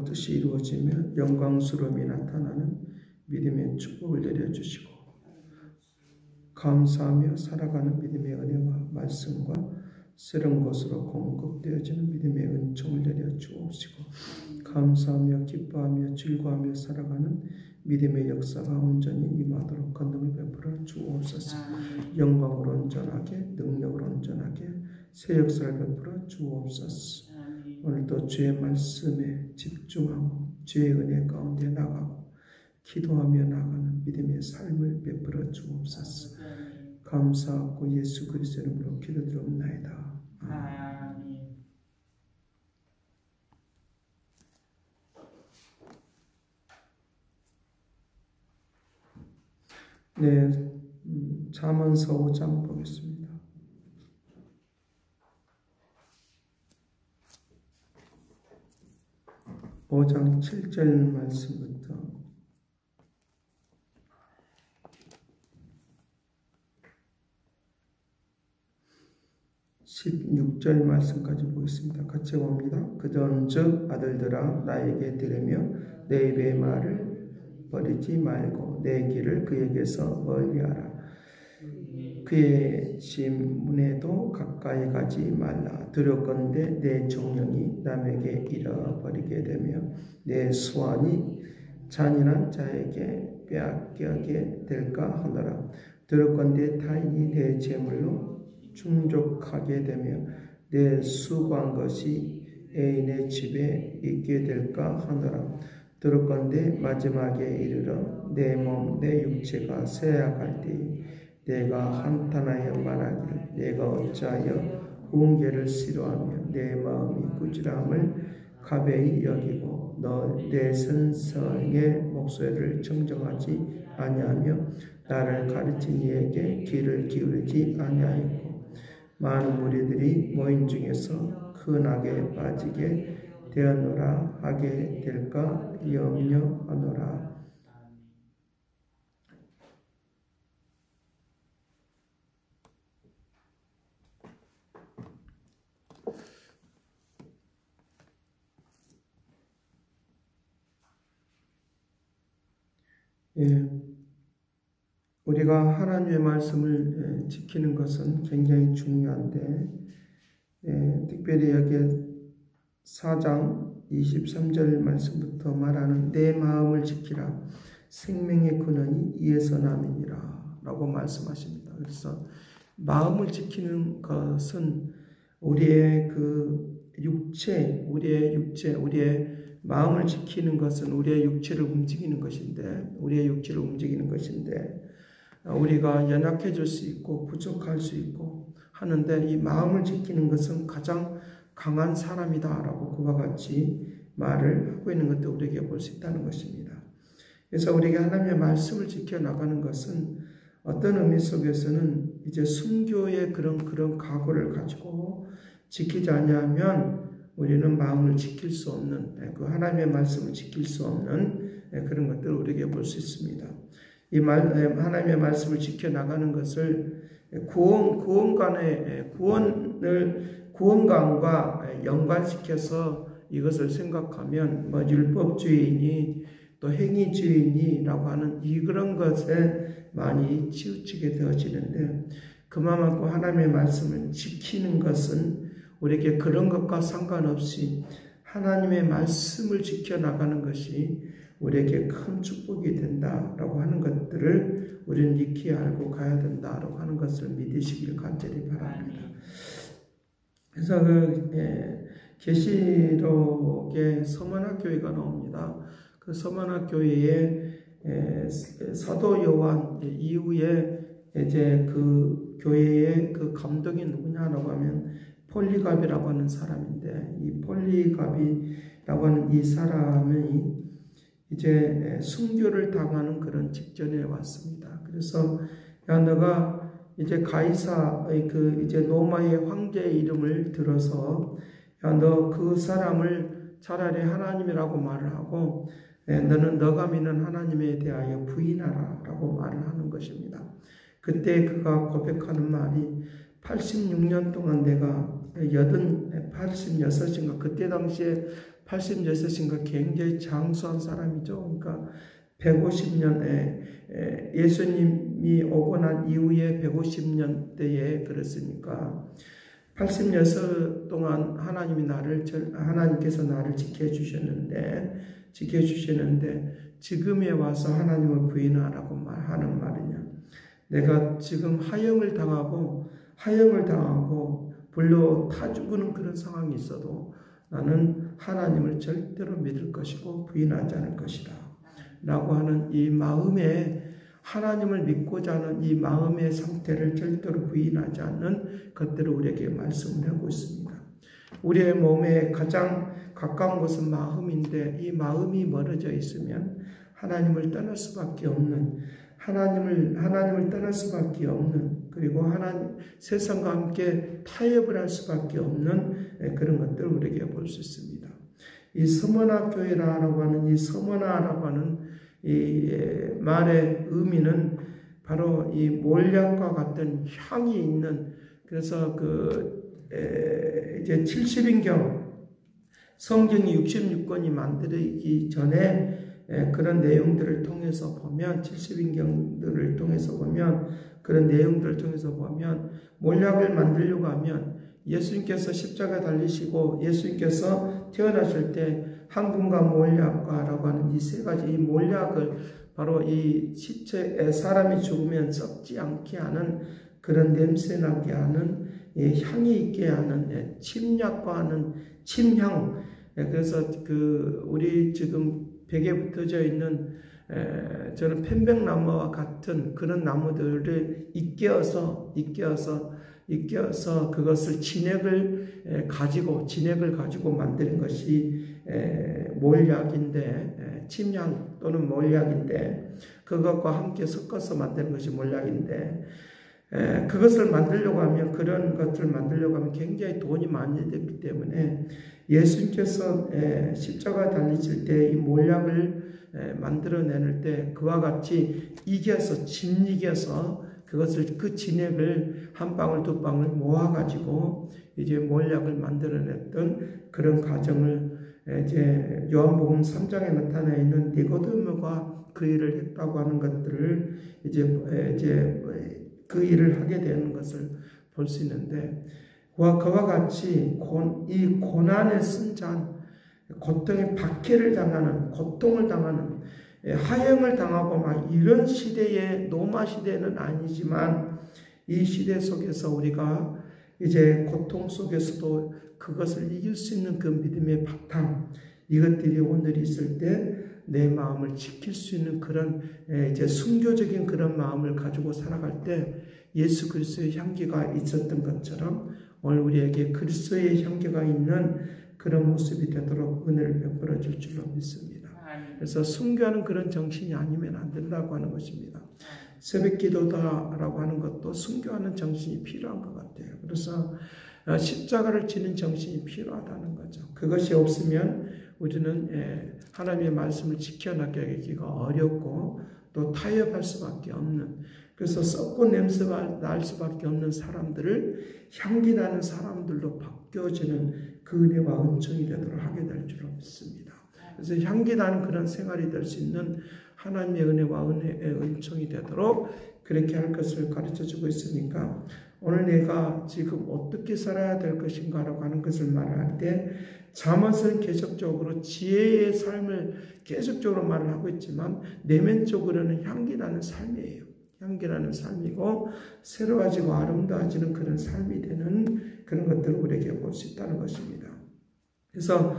뜻이 이루어지며 영광스러움이 나타나는 믿음의 축복을 내려주시고 감사하며 살아가는 믿음의 은혜와 말씀과 새로운 것으로 공급되어지는 믿음의 은총을 내려주옵시고 감사하며 기뻐하며 즐거워하며 살아가는 믿음의 역사가 온전히 임하도록 건능을 베풀어 주옵소서. 영광으로 온전하게 능력으로 온전하게 새 역사를 베풀어 주옵소서. 오늘도 주의 말씀에 집중하고 주의 은혜 가운데 나가고 기도하며 나가는 믿음의 삶을 베풀어 주옵소서. 감사하고 예수 그리스도의 이름으로 기도드리옵나이다. 아멘. 네, 잠언서 5장 보겠습니다. (5장) 7절 말씀부터 16절 말씀까지 보겠습니다. 같이 봅니다. 그전즉 아들들아 나에게 들으며 내 입의 말을 버리지 말고 내 길을 그에게서 멀리하라. 그의 문에도 가까이 가지 말라. 두렵건대 내 정령이 남에게 잃어버리게 되며 내 수완이 잔인한 자에게 빼앗기게 될까 하노라. 두렵건대 타인이 내 재물로 충족하게 되며 내 수고한 것이 애인의 집에 있게 될까 하노라. 두렵건대 마지막에 이르러 내 몸 내 육체가 쇠약할 때에 내가 한탄하여 말하기를 내가 어찌하여 훈계를 싫어하며 내 마음이 꾸지람을 가벼이 여기고 너 내 선성의 목소리를 청정하지 아니하며 나를 가르친 이에게 귀를 기울이지 아니하였고 많은 무리들이 모인 중에서 큰 악에 빠지게 되었노라 하게 될까 염려하노라. 우리가 하나님의 말씀을 지키는 것은 굉장히 중요한데 특별히 여기 4장 23절 말씀부터 말하는 내 마음을 지키라 생명의 근원이 이에서 남이니라 라고 말씀하십니다. 그래서 마음을 지키는 것은 우리의 우리의 마음을 지키는 것은 우리의 육체를 움직이는 것인데 우리가 연약해질 수 있고 부족할 수 있고 하는데 이 마음을 지키는 것은 가장 강한 사람이다 라고 그와 같이 말을 하고 있는 것도 우리에게 볼 수 있다는 것입니다. 그래서 우리가 하나님의 말씀을 지켜나가는 것은 어떤 의미 속에서는 이제 순교의 그런 각오를 가지고 지키지 않으면 우리는 마음을 지킬 수 없는 그 하나님의 말씀을 지킬 수 없는 그런 것들을 우리에게 볼 수 있습니다. 이 하나님의 말씀을 지켜나가는 것을 구원관과 연관시켜서 이것을 생각하면 율법주의니 또 행위주의니라고 하는 그런 것에 많이 치우치게 되어지는데 그만큼 하나님의 말씀을 지키는 것은 우리에게 그런 것과 상관없이 하나님의 말씀을 지켜나가는 것이 우리에게 큰 축복이 된다라고 하는 것들을 우리는 익히 알고 가야 된다라고 하는 것을 믿으시길 간절히 바랍니다. 그래서 계시록에 서문학교회가 나옵니다. 그 서문학교회에 사도 요한 이후에 이제 그 교회의 그 감독이 누구냐라고 하면 폴리갑이라고 하는 사람인데 이 폴리갑이라고 하는 이 사람이 이제 순교를 당하는 그런 직전에 왔습니다. 그래서 야 너가 이제 가이사의 이제 로마의 황제의 이름을 들어서 야 너 그 사람을 차라리 하나님이라고 말을 하고 너는 너가 믿는 하나님에 대하여 부인하라 라고 말을 하는 것입니다. 그때 그가 고백하는 말이 86년 동안 내가 86인가 그때 당시에 86인가 굉장히 장수한 사람이죠. 그러니까 150년에 예수님이 오고 난 이후에 150년대에 그랬으니까 86 동안 하나님께서 나를 지켜주셨는데 지금에 와서 하나님을 부인하라고 하는 말이냐. 내가 지금 하형을 당하고 불로 타 죽는 그런 상황이 있어도 나는 하나님을 절대로 믿을 것이고 부인하지 않을 것이다 라고 하는 이 마음에, 하나님을 믿고자 하는 이 마음의 상태를 절대로 부인하지 않는 것들을 우리에게 말씀을 하고 있습니다. 우리의 몸에 가장 가까운 것은 마음인데 이 마음이 멀어져 있으면 하나님을 떠날 수밖에 없는, 하나님을 떠날 수밖에 없는, 그리고 세상과 함께 타협을 할 수밖에 없는 그런 것들을 우리에게 볼 수 있습니다. 이 서머나 교회라고 하는 이 서머나라고 하는 이 말의 의미는 바로 이 몰약과 같은 향이 있는, 그래서 이제 70인경 성경이 66권이 만들어지기 전에 그런 내용들을 통해서 보면, 70인경들을 통해서 보면, 그런 내용들을 통해서 보면 몰약을 만들려고 하면 예수님께서 십자가에 달리시고 예수님께서 태어나실 때 항군과 몰약과라고 하는 이 세 가지, 이 몰약을 바로 이 시체에 사람이 죽으면 썩지 않게 하는, 그런 냄새나게 하는, 향이 있게 하는, 침략과 하는 침향. 그래서 우리 지금 벽에 붙어져 있는 저는 편백나무와 같은 그런 나무들을 익혀서 그것을 진액을 가지고 만드는 것이 몰약인데, 침향 또는 몰약인데, 그것과 함께 섞어서 만드는 것이 몰약인데, 그것을 만들려고 하면, 그런 것을 만들려고 하면 굉장히 돈이 많이 들기 때문에 예수님께서 십자가에 달리실 때 이 몰약을 만들어내는 때 그와 같이 짓이겨서 그것을, 그 진액을 한 방울 두 방울 모아가지고 이제 몰약을 만들어냈던 그런 과정을 이제 요한복음 3장에 나타나 있는 니고데모가 그 일을 했다고 하는 것들을 이제 그 일을 하게 되는 것을 볼 수 있는데, 그와 같이 이 고난의 순잔, 고통의 박해를 당하는, 고통을 당하는, 하형을 당하고 막 이런 시대의 노마 시대는 아니지만 이 시대 속에서 우리가 이제 고통 속에서도 그것을 이길 수 있는 그 믿음의 바탕, 이것들이 오늘 있을 때 내 마음을 지킬 수 있는 그런 이제 순교적인 그런 마음을 가지고 살아갈 때 예수 그리스도의 향기가 있었던 것처럼 오늘 우리에게 그리스도의 향기가 있는 그런 모습이 되도록 은혜를 베풀어 줄 줄로 믿습니다. 그래서 순교하는 그런 정신이 아니면 안 된다고 하는 것입니다. 새벽 기도다라고 하는 것도 순교하는 정신이 필요한 것 같아요. 그래서 십자가를 지는 정신이 필요하다는 거죠. 그것이 없으면 우리는 하나님의 말씀을 지켜나가기가 어렵고 또 타협할 수밖에 없는, 그래서 썩고 냄새가 날 수밖에 없는 사람들을 향기 나는 사람들로 바뀌어지는 그 은혜와 은총이 되도록 하게 될 줄로 믿습니다. 그래서 향기 나는 그런 생활이 될 수 있는 하나님의 은혜와 은혜의 은총이 되도록 그렇게 할 것을 가르쳐주고 있으니까, 오늘 내가 지금 어떻게 살아야 될 것인가라고 하는 것을 말할 때 잠언은 계속적으로 지혜의 삶을 계속적으로 말을 하고 있지만 내면적으로는 향기나는 삶이에요. 향기나는 삶이고 새로워지고 아름다워지는 그런 삶이 되는 그런 것들을 우리에게 볼 수 있다는 것입니다. 그래서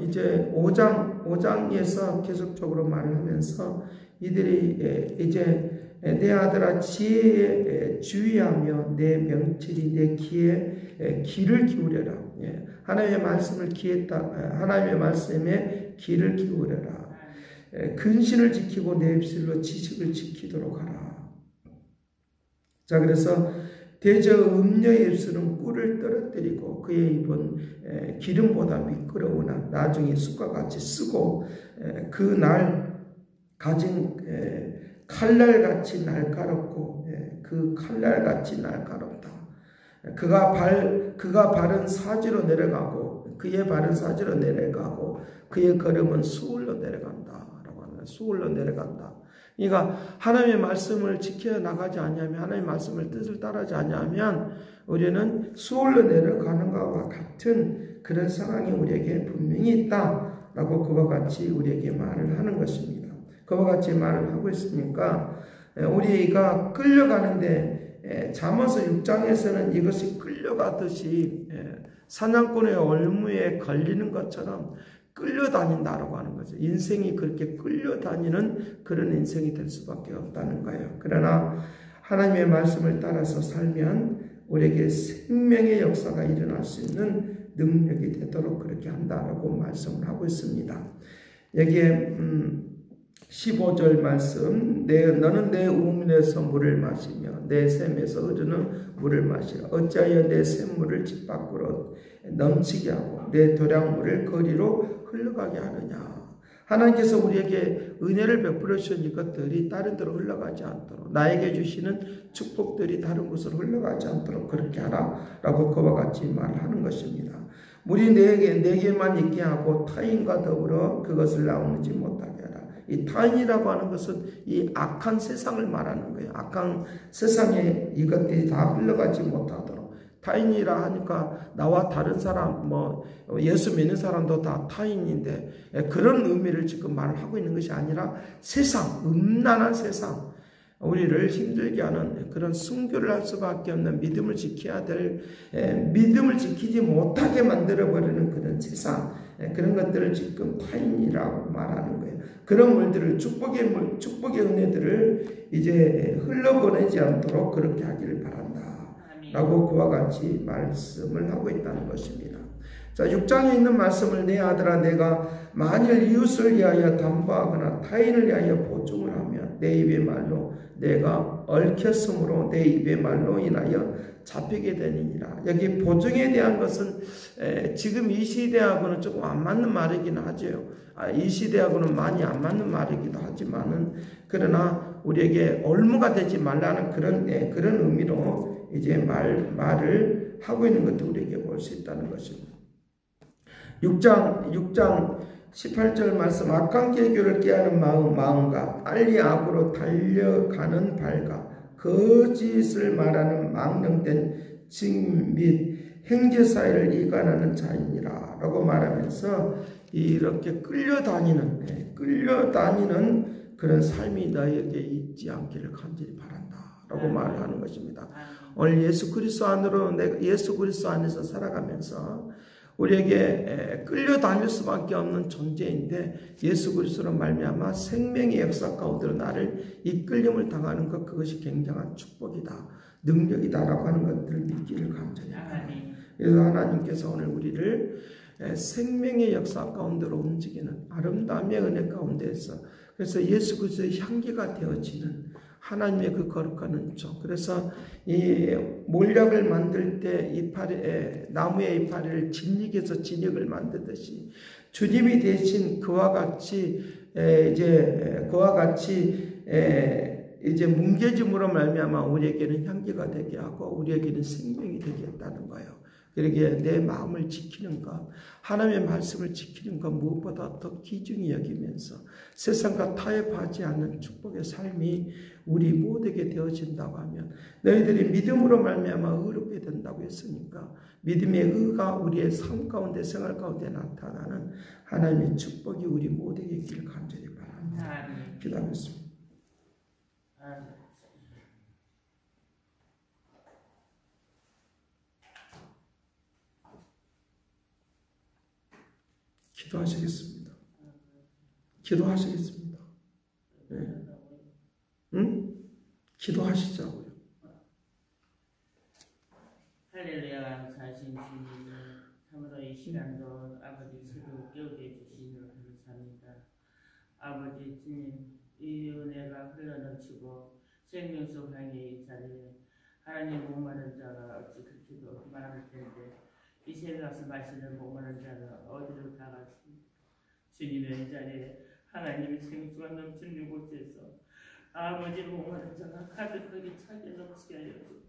이제 5장에서 계속적으로 말을 하면서 이들이 이제 내 아들아 지혜에 주의하며 내 명철이 내 귀에 귀를 기울여라. 하나님의 말씀을 하나님의 말씀에 귀를 기울여라. 근신을 지키고 내 입술로 지식을 지키도록 하라. 자, 그래서 대저 음녀의 입술은 꿀을 떨어뜨리고 그의 입은 기름보다 미끄러우나 나중에 쑥과 같이 쓰고 그날 가진 칼날같이 날카롭고 그 칼날같이 날카롭다. 그가 바른 사지로 내려가고 그의 바른 사지로 내려가고 그의 걸음은 수월로 내려간다라고 하는 거예요. 수월로 내려간다. 그러니까 하나님의 말씀을 지켜 나가지 않으면 하나님의 말씀을 뜻을 따르지 않으면 우리는 수월로 내려가는 것과 같은 그런 상황이 우리에게 분명히 있다라고 그와 같이 우리에게 말을 하는 것입니다. 그와 같이 말을 하고 있으니까 우리가 끌려가는데 잠언서 6장에서는 이것이 끌려가듯이 사냥꾼의 올무에 걸리는 것처럼 끌려다닌다라고 하는 거죠. 인생이 그렇게 끌려다니는 그런 인생이 될 수밖에 없다는 거예요. 그러나 하나님의 말씀을 따라서 살면 우리에게 생명의 역사가 일어날 수 있는 능력이 되도록 그렇게 한다라고 말씀을 하고 있습니다. 여기에 15절 말씀, 너는 내 우물에서 물을 마시며 내 샘에서 흐르는 물을 마시라. 어찌하여 내 샘물을 집 밖으로 넘치게 하고 내 도량물을 거리로 흘러가게 하느냐. 하나님께서 우리에게 은혜를 베풀어 주신 이것들이 다른 데로 흘러가지 않도록, 나에게 주시는 축복들이 다른 곳으로 흘러가지 않도록 그렇게 하라라고 그와 같이 말하는 것입니다. 물이 내게만 있게 하고 타인과 더불어 그것을 나오는지 못하게 하라. 이 타인이라고 하는 것은 이 악한 세상을 말하는 거예요. 악한 세상에 이것들이 다 흘러가지 못하도록. 타인이라 하니까 나와 다른 사람, 예수 믿는 사람도 다 타인인데 그런 의미를 지금 말을 하고 있는 것이 아니라 세상, 음란한 세상, 우리를 힘들게 하는 그런 순교를 할 수밖에 없는 믿음을 지켜야 될, 믿음을 지키지 못하게 만들어버리는 그런 세상, 그런 것들을 지금 타인이라고 말하는 거예요. 그런 물들을, 축복의 은혜들을 이제 흘러보내지 않도록 그렇게 하기를 바란다. 라고 그와 같이 말씀을 하고 있다는 것입니다. 자, 6장에 있는 말씀을 내 아들아 내가 만일 이웃을 위하여 담보하거나 타인을 위하여 보증을 하면 내 입의 말로 내가 얽혔으므로 내 입의 말로 인하여 잡히게 되느니라. 여기 보증에 대한 것은 지금 이 시대하고는 조금 안 맞는 말이긴 하죠. 이 시대하고는 많이 안 맞는 말이기도 하지만은 그러나 우리에게 올무가 되지 말라는 그런 의미로 이제 말을 하고 있는 것도 우리에게 볼 수 있다는 것입니다. 6장 18절 말씀, 악한 계교를 깨하는 마음과 빨리 악으로 달려가는 발과 거짓을 말하는 망령된 징 및 행제 사이를 이간하는 자이니라 라고 말하면서 이렇게 끌려다니는 그런 삶이 너에게 있지 않기를 간절히 바란다 라고 말을 하는 것입니다. 오늘 예수 그리스도 안에서 살아가면서 우리에게 끌려다닐 수밖에 없는 존재인데 예수 그리스도로 말미암아 생명의 역사 가운데로 나를 이끌림을 당하는 것, 그것이 굉장한 축복이다, 능력이다라고 하는 것들을 믿기를 간절히 바랍니다. 그래서 하나님께서 오늘 우리를 생명의 역사 가운데로 움직이는 아름다움의 은혜 가운데에서, 그래서 예수 그리스도의 향기가 되어지는 하나님의 그 거룩한 은총. 그래서 이 몰약을 만들 때 나무의 이파리를 진흙에서 진흙을 만들듯이 주님이 대신 그와 같이 이제 뭉개짐으로 말미암아 우리에게는 향기가 되게 하고 우리에게는 생명이 되게 했다는 거예요. 그러기에 내 마음을 지키는 것, 하나님의 말씀을 지키는 것 무엇보다 더 귀중히 여기면서 세상과 타협하지 않는 축복의 삶이 우리 모두에게 되어진다고 하면, 너희들이 믿음으로 말미암아 의롭게 된다고 했으니까 믿음의 의가 우리의 삶 가운데, 생활 가운데 나타나는 하나님의 축복이 우리 모두에게 있기를 간절히 바랍니다. 기도하겠습니다. 기도하시겠습니다. 기도하시겠습니다. 네. 응? 기도하시자고요. 할렐루야. 감사하신 주님, 참으로 이 시간도 아버지 새로 깨우게 해주시는 감사합니다. 아버지 주님, 이 은혜가 흘러넘치고 생명속 향해 이 자리에 하나님 목마른 자가 어찌 그렇게도 말할 텐데 이 새벽 와서 마시는 목마른 자가 어디로 나갔습니까? 주님의 자리에 하나님의 생수가 넘치는 이곳에서 아버지 목마른 자가 가득하게 차게 넘치게 하여 주옵소서.